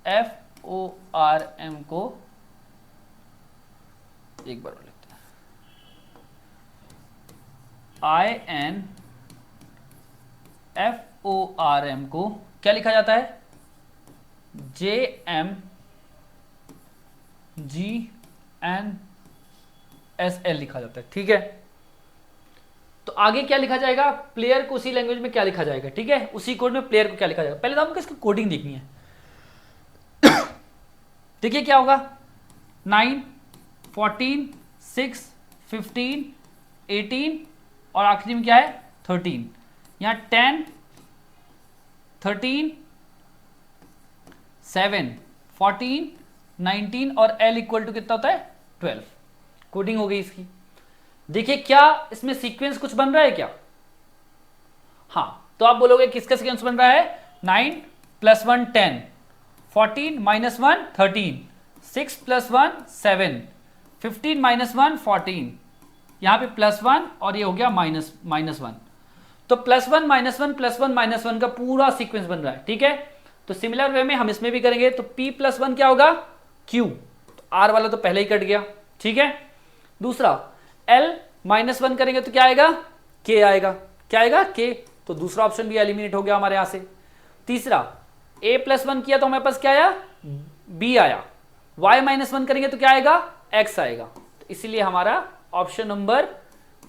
F O R M को एक बार लिखते हैं, I N F O R M को क्या लिखा जाता है, J M G N S L लिखा जाता है, ठीक है। तो आगे क्या लिखा जाएगा, प्लेयर को उसी लैंग्वेज में क्या लिखा जाएगा, ठीक है, उसी कोड में प्लेयर को क्या लिखा जाएगा। पहले तो हमको इसकी कोडिंग देखनी है। देखिए क्या होगा, 9 14 6 15 18 और आखिरी में क्या है 13, यहां 10 13 7 14 19 और L इक्वल टू कितना होता है 12। कोडिंग हो गई इसकी। देखिए क्या इसमें सीक्वेंस कुछ बन रहा है क्या, हाँ, तो आप बोलोगे किसका सीक्वेंस बन रहा है, 9 + 1 10, 14 - 1 13, 6 + 1 7, 15 - 1 14, यहां पे +1 और ये हो गया -1। तो +1 - 1 +1 - 1 का पूरा सीक्वेंस बन रहा है, ठीक है। तो सिमिलर वे में हम इसमें भी करेंगे, तो P + 1 क्या होगा Q, तो R वाला तो पहले ही कट गया, ठीक है। दूसरा L - 1 करेंगे तो क्या आएगा, K आएगा, क्या आएगा K, तो दूसरा ऑप्शन भी एलिमिनेट हो गया हमारे यहां से। तीसरा A + 1 किया तो हमारे पास क्या आया, B आया। Y - 1 करेंगे तो क्या आएगा, X आएगा। तो इसीलिए हमारा ऑप्शन नंबर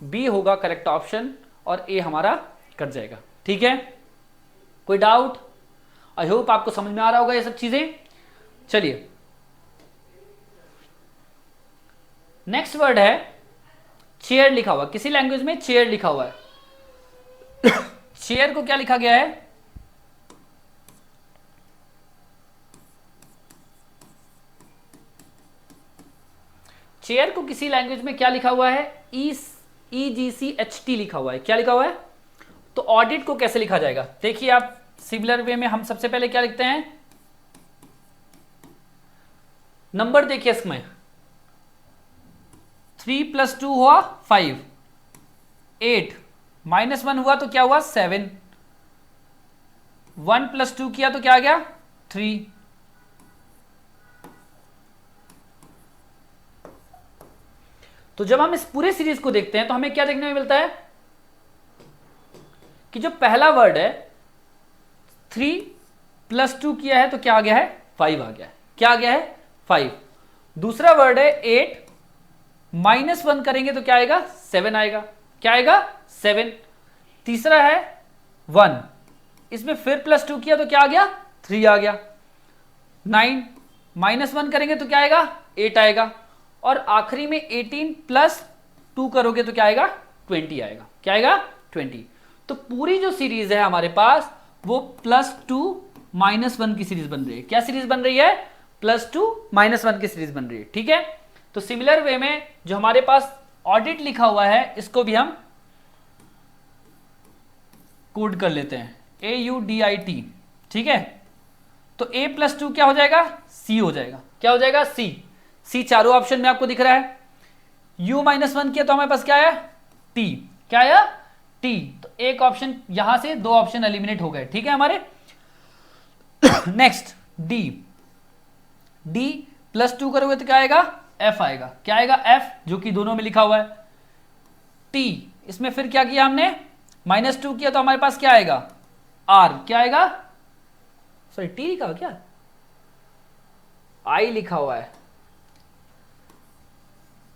B होगा करेक्ट ऑप्शन और A हमारा कट जाएगा, ठीक है। कोई डाउट, आई होप आपको समझ में आ रहा होगा ये सब चीजें। चलिए, नेक्स्ट वर्ड है चेयर लिखा हुआ, किसी लैंग्वेज में चेयर लिखा हुआ है। चेयर को क्या लिखा गया है, चेयर को किसी लैंग्वेज में क्या लिखा हुआ है, EGCHT लिखा हुआ है। क्या लिखा हुआ है, तो ऑडिट को कैसे लिखा जाएगा, देखिए आप सिमिलर वे में हम सबसे पहले क्या लिखते हैं, नंबर देखिए इसमें 3 + 2 हुआ 5, 8 -1 हुआ तो क्या हुआ 7, 1 + 2 किया तो क्या आ गया 3, तो जब हम इस पूरे सीरीज को देखते हैं तो हमें क्या देखने में मिलता है कि जो पहला वर्ड है 3 + 2 किया है तो क्या आ गया है 5 आ गया है, क्या आ गया है 5। दूसरा वर्ड है 8 -1 करेंगे तो क्या आएगा 7 आएगा, क्या आएगा 7। तीसरा है 1, इसमें फिर +2 किया तो क्या आ गया 3 आ गया। 9 -1 करेंगे तो क्या आएगा 8 आएगा। और आखिरी में 18 + 2 करोगे तो क्या आएगा 20 आएगा, क्या आएगा 20। तो पूरी जो सीरीज है हमारे पास वो +2 -1 की सीरीज बन रही है। क्या सीरीज बन रही है +2 -1 की सीरीज बन रही है, ठीक है। तो सिमिलर वे में जो हमारे पास ऑडिट लिखा हुआ है इसको भी हम कोड कर लेते हैं, AUDIT, ठीक है। तो a + 2 क्या हो जाएगा C हो जाएगा, क्या हो जाएगा C चारों ऑप्शन में आपको दिख रहा है। U -1 किया तो हमारे पास क्या आया T, क्या आया T। तो एक ऑप्शन यहां से दो ऑप्शन एलिमिनेट हो गए, ठीक है हमारे। नेक्स्ट D + 2 करोगे तो क्या आएगा F आएगा, क्या आएगा F, जो कि दोनों में लिखा हुआ है। T इसमें फिर क्या किया हमने -2 किया तो हमारे पास क्या आएगा R, क्या आएगा सॉरी T लिखा हुआ क्या I लिखा हुआ है,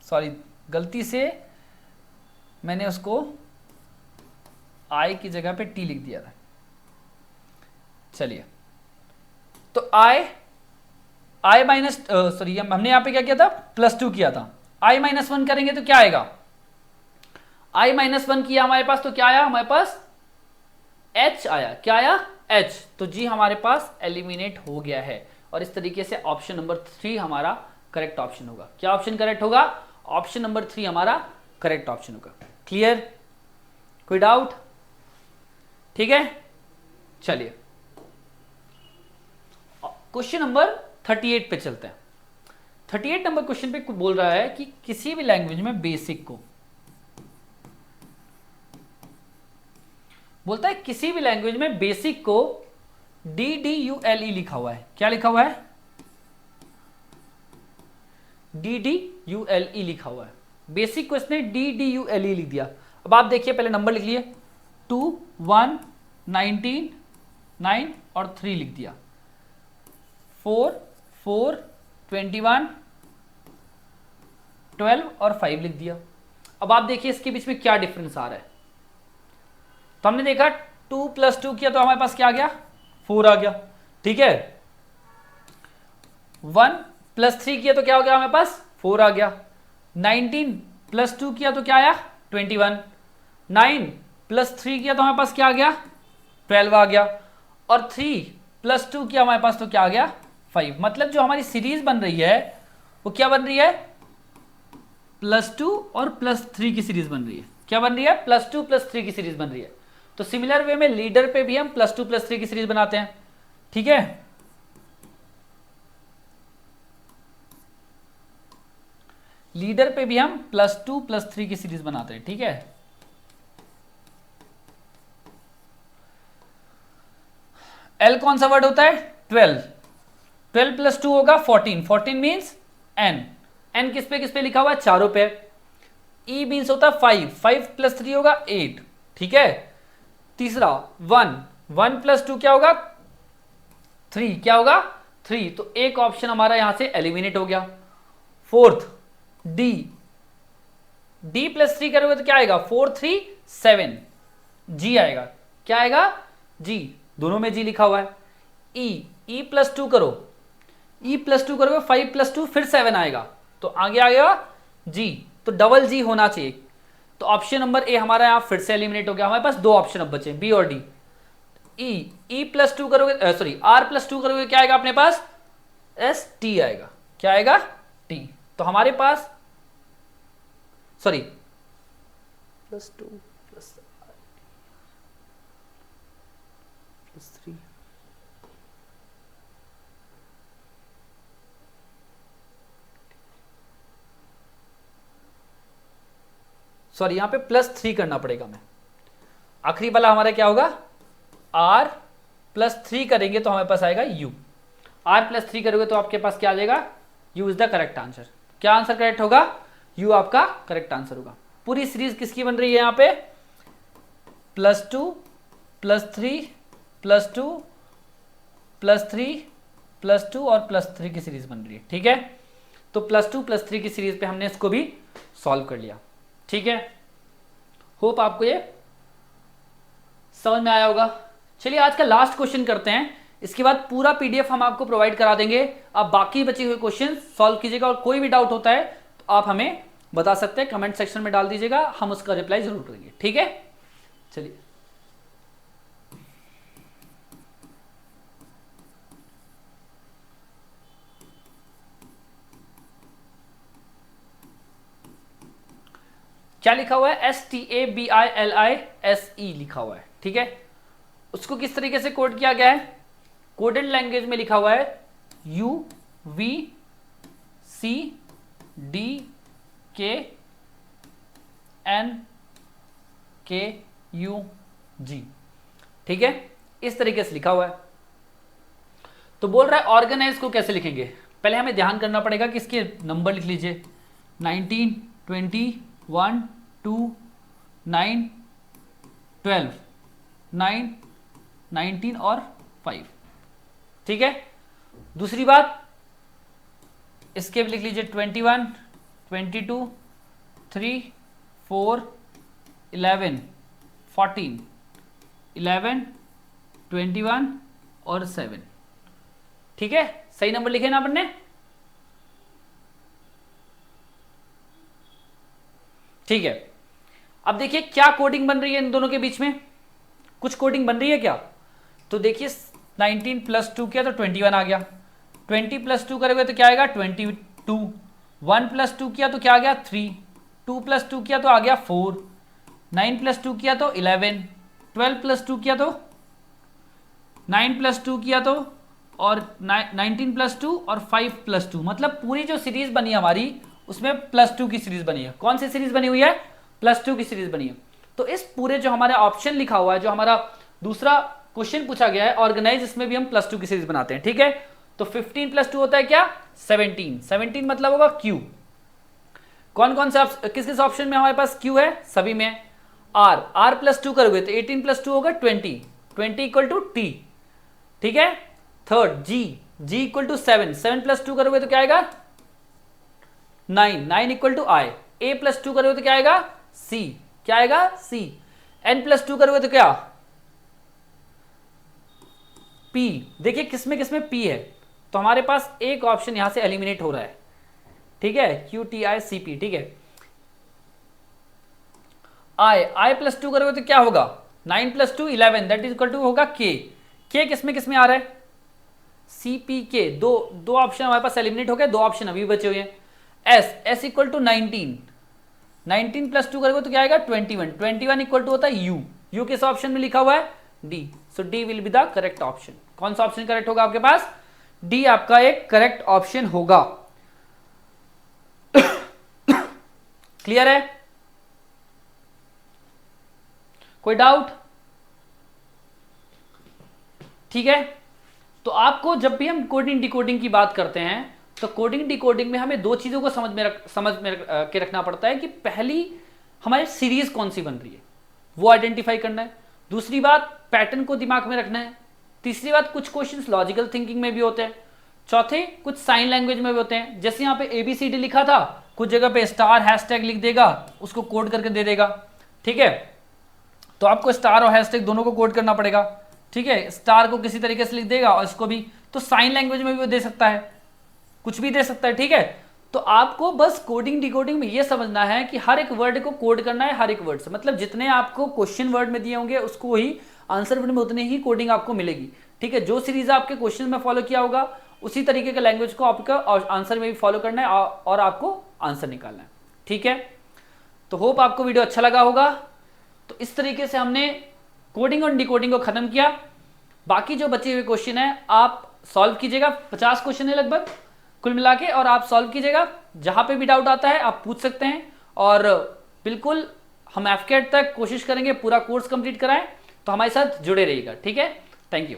सॉरी गलती से मैंने उसको I की जगह पे T लिख दिया था। चलिए तो I माइनस सॉरी हमने यहां पे क्या किया था +2 किया था। I -1 करेंगे तो क्या आएगा I -1 किया हमारे पास तो क्या आया हमारे पास H आया, क्या आया H। तो जी हमारे पास एलिमिनेट हो गया है और इस तरीके से ऑप्शन नंबर 3 हमारा करेक्ट ऑप्शन होगा। क्या ऑप्शन करेक्ट होगा ऑप्शन नंबर 3 हमारा करेक्ट ऑप्शन होगा। क्लियर, कोई डाउट, ठीक है। चलिए क्वेश्चन नंबर 38 पे चलते हैं। 38 नंबर क्वेश्चन पे बोल रहा है कि किसी भी लैंग्वेज में बेसिक को बोलता है, किसी भी लैंग्वेज में बेसिक को DDULE लिखा हुआ है, क्या लिखा हुआ है DDULE लिखा हुआ है। बेसिक को इसने DDULE लिख दिया। अब आप देखिए पहले नंबर लिख लिए 2 1 19 9 और 3 लिख दिया, 4 4 21 12 और 5 लिख दिया। अब आप देखिए इसके बीच में क्या डिफरेंस आ रहा है। तो हमने देखा 2 + 2 किया तो हमारे पास क्या आ गया 4 आ गया, ठीक है। 1 + 3 किया तो क्या हो गया हमारे पास 4 आ गया। 19 + 2 किया तो क्या आया 21। 9 + 3 किया तो हमारे पास क्या आ गया 12 आ गया। और 3 + 2 किया हमारे पास तो क्या आ गया 5। मतलब जो हमारी सीरीज बन रही है वो क्या बन रही है +2 और +3 की सीरीज बन रही है। क्या बन रही है +2 +3 की सीरीज बन रही है। तो सिमिलर वे में लीडर पे भी हम +2 +3 की सीरीज बनाते हैं, ठीक है। लीडर पे भी हम +2 +3 की सीरीज बनाते हैं, ठीक है। L कौन सा वर्ड होता है 12 + 2 होगा 14, 14 मीन्स n किस पे लिखा हुआ है चारों पे। E मीन्स होता है 5, 5 + 3 होगा 8, ठीक है। तीसरा 1 + 2 क्या होगा 3, क्या होगा 3। तो एक ऑप्शन हमारा यहां से एलिमिनेट हो गया। फोर्थ D + 3 करोगे तो क्या आएगा 4 3 7 G आएगा, क्या आएगा G, दोनों में G लिखा हुआ है। E + 2 करो, E + 2 करोगे 5 + 2 फिर 7 आएगा, तो आगे आ गया G, तो डबल G होना चाहिए। तो ऑप्शन नंबर ए हमारा यहां फिर से एलिमिनेट हो गया। हमारे पास दो ऑप्शन अब बचे बी और डी। E + 2 करोगे सॉरी R + 2 करोगे क्या आएगा अपने पास ST आएगा, क्या आएगा T। तो हमारे पास सॉरी +2 +3 सॉरी यहाँ पे +3 करना पड़ेगा हमें। आखिरी वाला हमारा क्या होगा, r +3 करेंगे तो हमारे पास आएगा u। r +3 करोगे तो आपके पास क्या आ जाएगा, u is the correct answer. क्या आंसर करेक्ट होगा, u आपका करेक्ट आंसर होगा। पूरी सीरीज किसकी बन रही है यहाँ पे, +2 +3 +2 +3 +2 और +3 की सीरीज बन रही है। ठीक है, तो +2 +3 की सीरीज पे हमने इसको भी सॉल्व कर लिया। ठीक है, होप आपको ये समझ में आया होगा। चलिए आज का लास्ट क्वेश्चन करते हैं, इसके बाद पूरा पीडीएफ हम आपको प्रोवाइड करा देंगे। आप बाकी बचे हुए क्वेश्चन सॉल्व कीजिएगा और कोई भी डाउट होता है तो आप हमें बता सकते हैं, कमेंट सेक्शन में डाल दीजिएगा, हम उसका रिप्लाई जरूर करेंगे। ठीक है, चलिए क्या लिखा हुआ है, STABILISE लिखा हुआ है। ठीक है, उसको किस तरीके से कोड किया गया है, कोडेड लैंग्वेज में लिखा हुआ है UVCDKNKUG। ठीक है, इस तरीके से लिखा हुआ है। तो बोल रहा है ऑर्गेनाइज को कैसे लिखेंगे, पहले हमें ध्यान करना पड़ेगा कि इसके नंबर लिख लीजिए, 19 20 1 2 9 12 9 19 और 5। ठीक है, दूसरी बात इसके भी लिख लीजिए 21 22 3 4 11 14 11 21 और 7। ठीक है, सही नंबर लिखे ना आपने। ठीक है, अब देखिए क्या कोडिंग बन रही है इन दोनों के बीच में, कुछ कोडिंग बन रही है क्या। तो देखिए 19 + 2 किया तो 21 आ गया, 20 + 2 करोगे तो क्या आएगा 22, 1 + 2 किया तो क्या आ गया 3, 2 + 2 किया तो आ गया 4, 9 + 2 किया तो 11, 12 + 2 किया तो 9 + 2 किया तो और 19 + 2 और 5 + 2, मतलब पूरी जो सीरीज बनी है हमारी उसमें +2 की सीरीज बनी है। कौन सी सीरीज बनी हुई है, +2 की सीरीज बनी है। तो इस पूरे जो हमारे ऑप्शन लिखा हुआ है, जो हमारा दूसरा क्वेश्चन पूछा गया है ऑर्गेनाइज, इसमें भी हम +2 की सीरीज बनाते हैं। ठीक है, तो 15 + 2 होता है क्या 17, 17 मतलब होगा Q। कौन कौन सा किस किस ऑप्शन में हमारे पास Q है, सभी में। R + 2 करोगे तो 18 + 2 होगा 20, 20 = T। ठीक है, थर्ड G = 7, 7 + 2 करोगे तो क्या आएगा 9, 9 = I। A + 2 करोगे तो क्या आएगा C, क्या आएगा C। N + 2 करोगे तो क्या P। देखिए किसमें किसमें P है, तो हमारे पास एक ऑप्शन यहां से एलिमिनेट हो रहा है। ठीक है, QTICP। ठीक है, I + 2 करोगे तो क्या होगा 9 + 2 11, दैट इज = होगा K। K किसमें किसमें आ रहा है CPK, दो ऑप्शन हमारे पास एलिमिनेट हो गए, दो ऑप्शन अभी बचे हुए हैं। S = 19, 19 + 2 करोगे तो क्या आएगा 21, 21 = होता है U किस ऑप्शन में लिखा हुआ है D, so D will be the correct option. कौन सा ऑप्शन करेक्ट होगा आपके पास, D आपका एक करेक्ट ऑप्शन होगा। क्लियर है, कोई डाउट। ठीक है, तो आपको जब भी हम कोडिंग डिकोडिंग की बात करते हैं तो कोडिंग डिकोडिंग में हमें दो चीजों को समझ में के रखना पड़ता है कि पहली हमारी सीरीज कौन सी बन रही है वो आइडेंटिफाई करना है, दूसरी बात पैटर्न को दिमाग में रखना है, तीसरी बात कुछ क्वेश्चंस लॉजिकल थिंकिंग में भी होते हैं, चौथे कुछ साइन लैंग्वेज में भी होते हैं। जैसे यहाँ पे ABCD लिखा था, कुछ जगह पे स्टार हैशटैग लिख देगा, उसको कोड करके दे देगा। ठीक है, तो आपको स्टार और हैशटैग दोनों को कोड करना पड़ेगा। ठीक है, स्टार को किसी तरीके से लिख देगा और इसको भी, तो साइन लैंग्वेज में भी वो दे सकता है, कुछ भी दे सकता है। ठीक है, तो आपको बस कोडिंग डिकोडिंग में ये समझना है कि हर एक वर्ड को कोड करना है, हर एक वर्ड से, मतलब जितने आपको क्वेश्चन वर्ड में दिए होंगे उसको ही आंसर वर्ड में उतने ही कोडिंग आपको मिलेगी। ठीक है, जो सीरीज आपके क्वेश्चन में फॉलो किया होगा उसी तरीके का लैंग्वेज को आपका आंसर में भी फॉलो करना है और आपको आंसर निकालना है। ठीक है, तो होप आपको वीडियो अच्छा लगा होगा। तो इस तरीके से हमने कोडिंग और डिकोडिंग को खत्म किया। बाकी जो बचे हुए क्वेश्चन है आप सॉल्व कीजिएगा, 50 क्वेश्चन है लगभग कुल मिला के, और आप सॉल्व कीजिएगा। जहां पे भी डाउट आता है आप पूछ सकते हैं और बिल्कुल हम एफकेट तक कोशिश करेंगे पूरा कोर्स कंप्लीट कराएं, तो हमारे साथ जुड़े रहिएगा, ठीक है। Thank you.